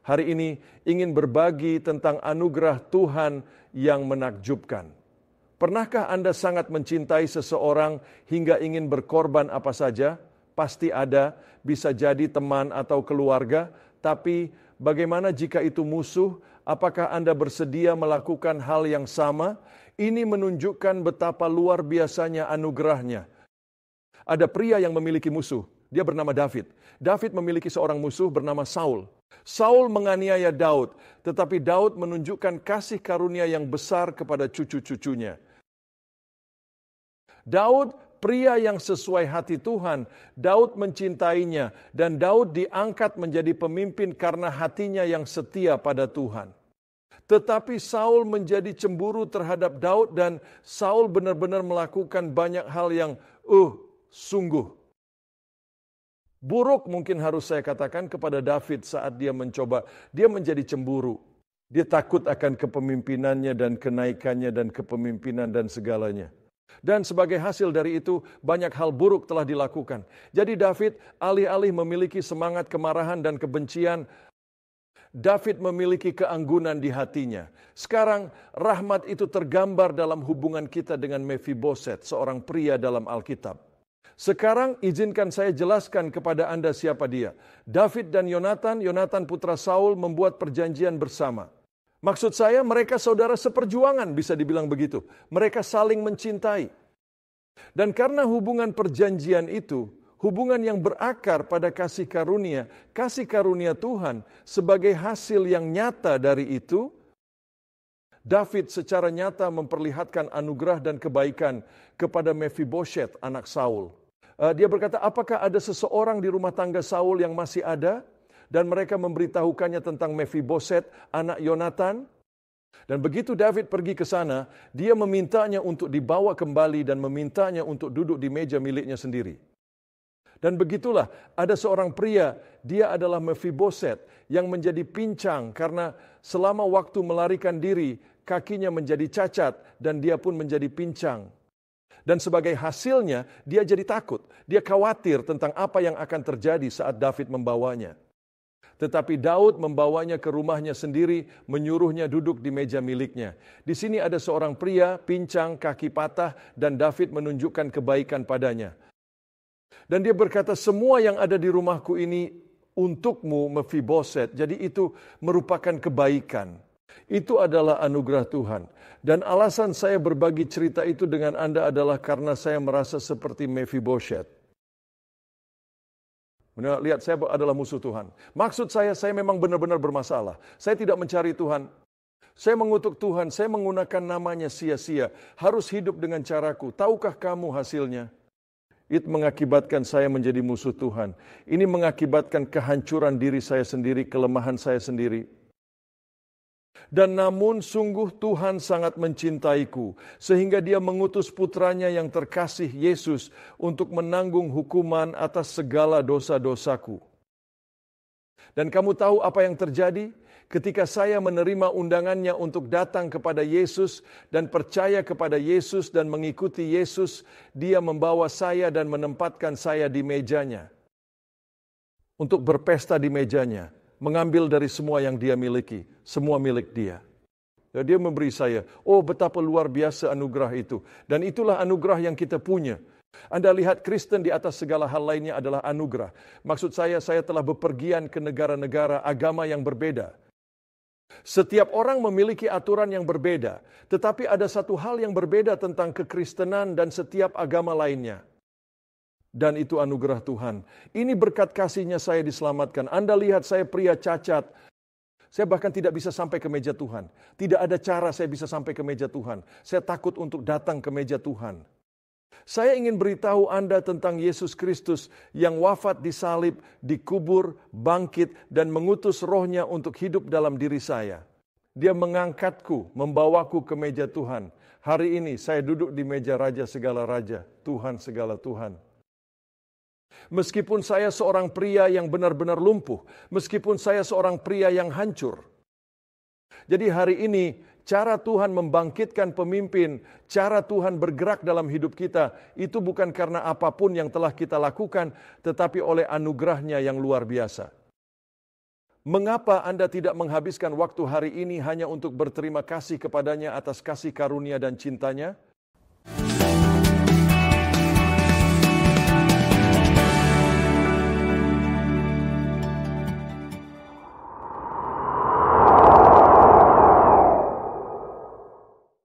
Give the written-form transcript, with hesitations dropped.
Hari ini ingin berbagi tentang anugerah Tuhan yang menakjubkan. Pernahkah Anda sangat mencintai seseorang hingga ingin berkorban apa saja? Pasti ada, bisa jadi teman atau keluarga, tapi bagaimana jika itu musuh? Apakah Anda bersedia melakukan hal yang sama? Ini menunjukkan betapa luar biasanya anugerahnya. Ada pria yang memiliki musuh, dia bernama David. David memiliki seorang musuh bernama Saul. Saul menganiaya Daud, tetapi Daud menunjukkan kasih karunia yang besar kepada cucu-cucunya. Daud, pria yang sesuai hati Tuhan, Daud mencintainya dan Daud diangkat menjadi pemimpin karena hatinya yang setia pada Tuhan. Tetapi Saul menjadi cemburu terhadap Daud dan Saul benar-benar melakukan banyak hal yang sungguh buruk, mungkin harus saya katakan, kepada David saat dia mencoba. Dia menjadi cemburu. Dia takut akan kepemimpinannya dan kenaikannya dan kepemimpinan dan segalanya. Dan sebagai hasil dari itu, banyak hal buruk telah dilakukan. Jadi David alih-alih memiliki semangat kemarahan dan kebencian, David memiliki keanggunan di hatinya. Sekarang rahmat itu tergambar dalam hubungan kita dengan Mephiboset, seorang pria dalam Alkitab. Sekarang izinkan saya jelaskan kepada Anda siapa dia. David dan Yonatan putra Saul membuat perjanjian bersama. Maksud saya mereka saudara seperjuangan, bisa dibilang begitu. Mereka saling mencintai. Dan karena hubungan perjanjian itu, hubungan yang berakar pada kasih karunia Tuhan, sebagai hasil yang nyata dari itu, David secara nyata memperlihatkan anugerah dan kebaikan kepada Mephiboset, anak Saul. Dia berkata, apakah ada seseorang di rumah tangga Saul yang masih ada? Dan mereka memberitahukannya tentang Mephiboset, anak Yonatan. Dan begitu David pergi ke sana, dia memintanya untuk dibawa kembali dan memintanya untuk duduk di meja miliknya sendiri. Dan begitulah, ada seorang pria, dia adalah Mephiboset, yang menjadi pincang karena selama waktu melarikan diri, kakinya menjadi cacat dan dia pun menjadi pincang. Dan sebagai hasilnya, dia jadi takut. Dia khawatir tentang apa yang akan terjadi saat David membawanya. Tetapi Daud membawanya ke rumahnya sendiri, menyuruhnya duduk di meja miliknya. Di sini ada seorang pria, pincang, kaki patah, dan David menunjukkan kebaikan padanya. Dan dia berkata, semua yang ada di rumahku ini untukmu, Mephiboset. Jadi itu merupakan kebaikan. Itu adalah anugerah Tuhan. Dan alasan saya berbagi cerita itu dengan Anda adalah karena saya merasa seperti Mephiboset. Lihat, saya adalah musuh Tuhan. Maksud saya memang benar-benar bermasalah. Saya tidak mencari Tuhan. Saya mengutuk Tuhan, saya menggunakan namanya sia-sia. Harus hidup dengan caraku. Tahukah kamu hasilnya? Itu mengakibatkan saya menjadi musuh Tuhan. Ini mengakibatkan kehancuran diri saya sendiri, kelemahan saya sendiri. Dan namun sungguh Tuhan sangat mencintaiku, sehingga dia mengutus putranya yang terkasih Yesus untuk menanggung hukuman atas segala dosa-dosaku. Dan kamu tahu apa yang terjadi? Ketika saya menerima undangannya untuk datang kepada Yesus dan percaya kepada Yesus dan mengikuti Yesus, dia membawa saya dan menempatkan saya di mejanya. Untuk berpesta di mejanya. Mengambil dari semua yang dia miliki, semua milik dia. Dan dia memberi saya, betapa luar biasa anugerah itu. Dan itulah anugerah yang kita punya. Anda lihat Kristen di atas segala hal lainnya adalah anugerah. Maksud saya telah bepergian ke negara-negara agama yang berbeda. Setiap orang memiliki aturan yang berbeda, tetapi ada satu hal yang berbeda tentang kekristenan dan setiap agama lainnya. Dan itu anugerah Tuhan. Ini berkat kasih-Nya saya diselamatkan. Anda lihat saya pria cacat. Saya bahkan tidak bisa sampai ke meja Tuhan. Tidak ada cara saya bisa sampai ke meja Tuhan. Saya takut untuk datang ke meja Tuhan. Saya ingin beritahu Anda tentang Yesus Kristus yang wafat di salib, dikubur, bangkit, dan mengutus Roh-Nya untuk hidup dalam diri saya. Dia mengangkatku, membawaku ke meja Tuhan. Hari ini saya duduk di meja Raja segala Raja, Tuhan segala Tuhan. Meskipun saya seorang pria yang benar-benar lumpuh, meskipun saya seorang pria yang hancur. Jadi hari ini, cara Tuhan membangkitkan pemimpin, cara Tuhan bergerak dalam hidup kita, itu bukan karena apapun yang telah kita lakukan, tetapi oleh anugerah-Nya yang luar biasa. Mengapa Anda tidak menghabiskan waktu hari ini hanya untuk berterima kasih kepadanya atas kasih karunia dan cintanya?